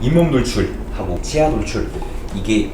잇몸 돌출하고 치아 돌출, 이게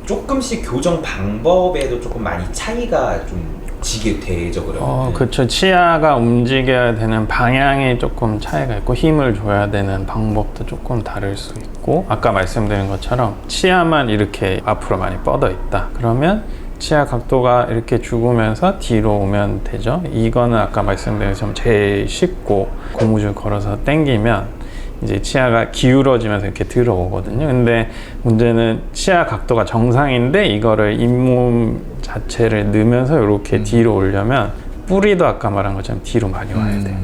조금씩 교정 방법에도 조금 많이 차이가 좀 지게 되죠, 그러면? 그렇죠. 치아가 움직여야 되는 방향이 조금 차이가 있고 힘을 줘야 되는 방법도 조금 다를 수 있고, 아까 말씀드린 것처럼 치아만 이렇게 앞으로 많이 뻗어 있다 그러면 치아 각도가 이렇게 죽으면서 뒤로 오면 되죠. 이거는 아까 말씀드린 것처럼 제일 쉽고 고무줄 걸어서 당기면 이제 치아가 기울어지면서 이렇게 들어오거든요. 근데 문제는 치아 각도가 정상인데 이거를 잇몸 자체를 넣으면서 이렇게 뒤로 오려면 뿌리도 아까 말한 것처럼 뒤로 많이 와야 돼요.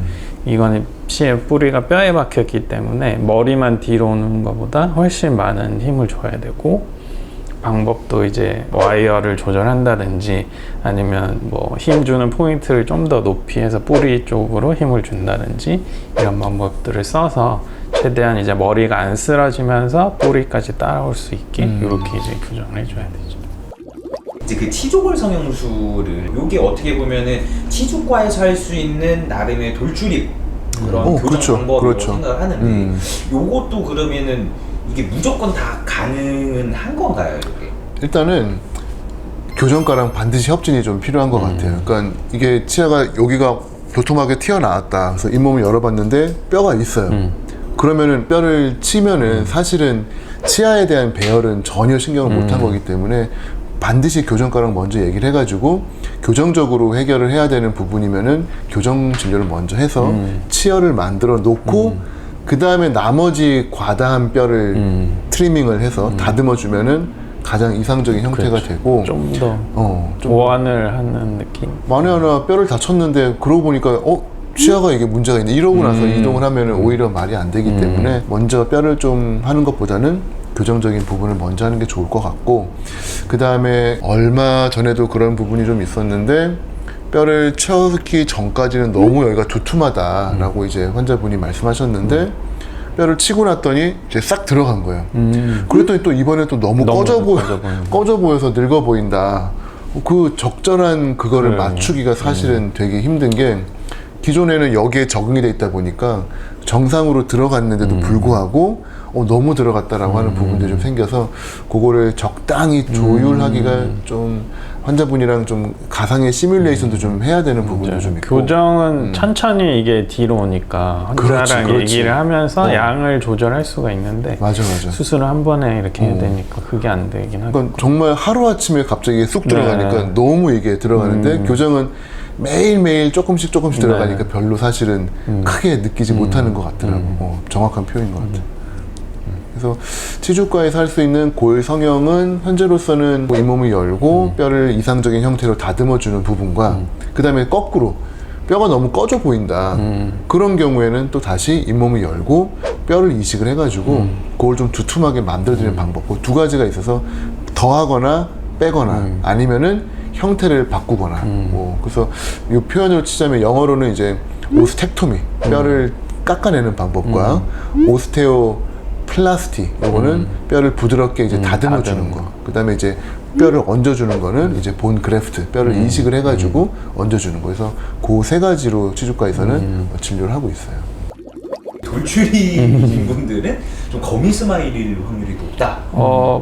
이거는 치아 뿌리가 뼈에 박혔기 때문에 머리만 뒤로 오는 것보다 훨씬 많은 힘을 줘야 되고, 방법도 이제 와이어를 조절한다든지 아니면 뭐 힘 주는 포인트를 좀 더 높이 해서 뿌리 쪽으로 힘을 준다든지 이런 방법들을 써서 최대한 이제 머리가 안 쓰러지면서 뿌리까지 따라올 수 있게 이렇게 이제 교정을 해줘야 되죠. 이제 그 치조골 성형술을, 요게 어떻게 보면은 치주과에서 할 수 있는 나름의 돌출입 그런 교정 그렇죠. 방법으로 그렇죠. 생각을 하는데 요것도 그러면은 이게 무조건 다 가능은 한 건가요, 이게? 일단은 교정과랑 반드시 협진이 좀 필요한 것 같아요. 그러니까 이게 치아가 여기가 도톰하게 튀어나왔다. 그래서 잇몸을 열어봤는데 뼈가 있어요. 그러면은 뼈를 치면은 사실은 치아에 대한 배열은 전혀 신경을 못한 거기 때문에 반드시 교정과랑 먼저 얘기를 해가지고 교정적으로 해결을 해야 되는 부분이면은 교정 진료를 먼저 해서 치열을 만들어 놓고 그 다음에 나머지 과다한 뼈를 트리밍을 해서 다듬어 주면은 가장 이상적인 형태가 그렇죠. 되고, 좀 더 좀 보완을 하는 느낌. 만에 하나 뼈를 다쳤는데 그러고 보니까 치아가 이게 문제가 있네 이러고 나서 이동을 하면은 오히려 말이 안 되기 때문에 먼저 뼈를 좀 하는 것보다는 교정적인 부분을 먼저 하는 게 좋을 것 같고, 그 다음에 얼마 전에도 그런 부분이 좀 있었는데 뼈를 치우기 전까지는 너무 여기가 두툼하다라고 이제 환자분이 말씀하셨는데 뼈를 치고 났더니 이제 싹 들어간 거예요. 그랬더니 또 이번에 또 너무 꺼져 보여서 늙어 보인다. 그 적절한 그거를 맞추기가 사실은 되게 힘든 게, 기존에는 여기에 적응이 돼 있다 보니까 정상으로 들어갔는데도 불구하고 너무 들어갔다라고 하는 부분들이 좀 생겨서 그거를 적당히 조율하기가 좀 환자분이랑 좀 가상의 시뮬레이션도 좀 해야 되는 부분도 좀 있고, 교정은 천천히 이게 뒤로 오니까 환자랑 그렇지. 얘기를 하면서 양을 조절할 수가 있는데 맞아. 수술을 한 번에 이렇게 해야 되니까 그게 안 되긴 하고, 그러니까 정말 하루아침에 갑자기 쑥 들어가니까 너무 이게 들어가는데 교정은 매일매일 조금씩 들어가니까 별로 사실은 크게 느끼지 못하는 것 같더라고. 정확한 표현인 것 같아요. 그래서 치주과에서 할 수 있는 골 성형은 현재로서는 잇몸을 열고 뼈를 이상적인 형태로 다듬어주는 부분과 그 다음에 거꾸로 뼈가 너무 꺼져 보인다. 그런 경우에는 또 다시 잇몸을 열고 뼈를 이식을 해가지고 그걸 좀 두툼하게 만들어드리는 방법, 그 두 가지가 있어서 더하거나 빼거나 아니면은 형태를 바꾸거나 그래서 이 표현으로 치자면 영어로는 이제 오스텍토미, 뼈를 깎아내는 방법과 오스테오 플라스티, 요거는 뼈를 부드럽게 이제 다듬어 주는 거. 그 다음에 이제 뼈를 얹어주는 거는 이제 본 그래프트, 뼈를 이식을 해가지고 얹어주는 거. 그래서 그 세 가지로 치주과에서는 진료를 하고 있어요. 돌출이신 분들은 좀 거미 스마일일 확률이 높다.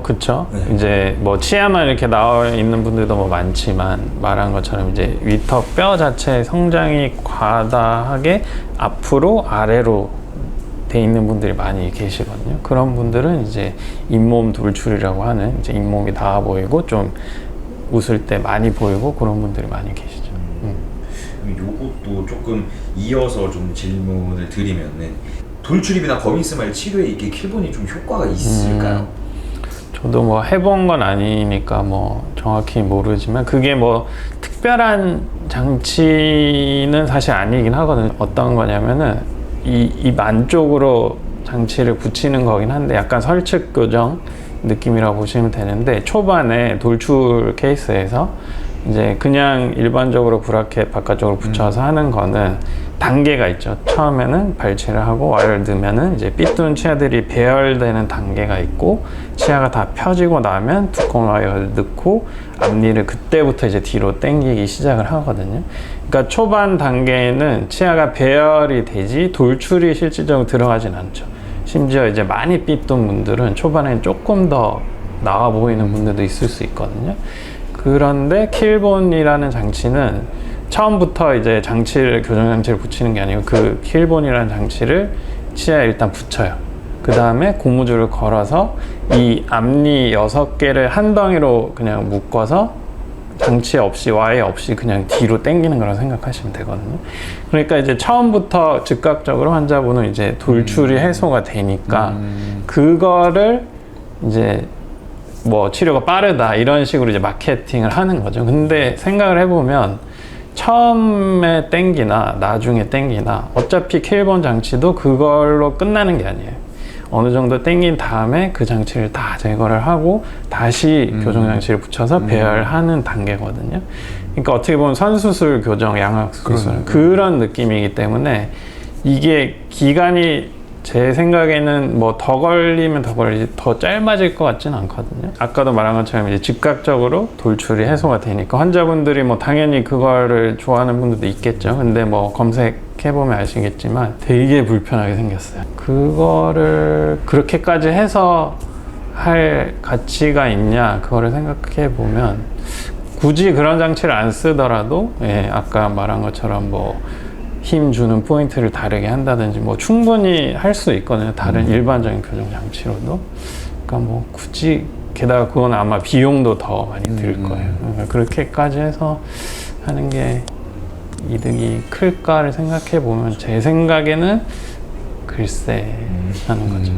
그쵸. 네. 이제 뭐 치아만 이렇게 나와 있는 분들도 뭐 많지만, 말한 것처럼 이제 위턱 뼈 자체의 성장이 과다하게 앞으로 아래로 돼 있는 분들이 많이 계시거든요. 그런 분들은 이제 잇몸 돌출이라고 하는, 이제 잇몸이 나와 보이고 좀 웃을 때 많이 보이고 그런 분들이 많이 계시죠. 요것도 조금 이어서 좀 질문을 드리면은, 돌출입이나 거미 스마일 치료에 이게 기본이 좀 효과가 있을까요? 저도 뭐 해본 건 아니니까 뭐 정확히 모르지만, 그게 뭐 특별한 장치는 사실 아니긴 하거든요. 어떤 거냐면은 입 안쪽으로 장치를 붙이는 거긴 한데 약간 설측 교정 느낌이라고 보시면 되는데, 초반에 돌출 케이스에서 이제 그냥 일반적으로 브라켓 바깥쪽으로 붙여서 하는 거는 단계가 있죠. 처음에는 발치를 하고 와이어를 넣으면은 이제 삐뚤은 치아들이 배열되는 단계가 있고, 치아가 다 펴지고 나면 두꺼운 와이어를 넣고 앞니를 그때부터 이제 뒤로 당기기 시작을 하거든요. 그러니까 초반 단계에는 치아가 배열이 되지 돌출이 실질적으로 들어가진 않죠. 심지어 이제 많이 삐뚤 분들은 초반엔 조금 더 나와 보이는 분들도 있을 수 있거든요. 그런데 킬본이라는 장치는 처음부터 이제 교정 장치를 붙이는 게 아니고 그 킬본이라는 장치를 치아에 일단 붙여요. 그 다음에 고무줄을 걸어서 이 앞니 6개를 한 덩이로 그냥 묶어서 장치 없이 와이어 없이 그냥 뒤로 당기는 거라고 생각하시면 되거든요. 그러니까 이제 처음부터 즉각적으로 환자분은 이제 돌출이 해소가 되니까 그거를 이제 뭐 치료가 빠르다 이런 식으로 이제 마케팅을 하는 거죠. 근데 생각을 해보면 처음에 땡기나 나중에 땡기나 어차피 킬본 장치도 그걸로 끝나는 게 아니에요. 어느 정도 땡긴 다음에 그 장치를 다 제거를 하고 다시 교정 장치를 붙여서 배열하는 단계거든요. 그러니까 어떻게 보면 선수술 교정, 양악수술 그런 느낌이기 때문에 이게 기간이 제 생각에는 뭐 더 걸리면 더 걸리지 더 짧아질 것 같지는 않거든요. 아까도 말한 것처럼 이제 즉각적으로 돌출이 해소가 되니까 환자분들이 뭐 당연히 그거를 좋아하는 분들도 있겠죠. 근데 뭐 검색해보면 아시겠지만 되게 불편하게 생겼어요. 그거를 그렇게까지 해서 할 가치가 있냐 그거를 생각해보면 굳이 그런 장치를 안 쓰더라도 아까 말한 것처럼 뭐 힘 주는 포인트를 다르게 한다든지 뭐 충분히 할 수 있거든요. 다른 일반적인 교정 장치로도. 그러니까 뭐 굳이 게다가 그건 아마 비용도 더 많이 들 거예요. 그러니까 그렇게까지 해서 하는 게 이득이 클까를 생각해 보면 제 생각에는 글쎄 하는 거죠.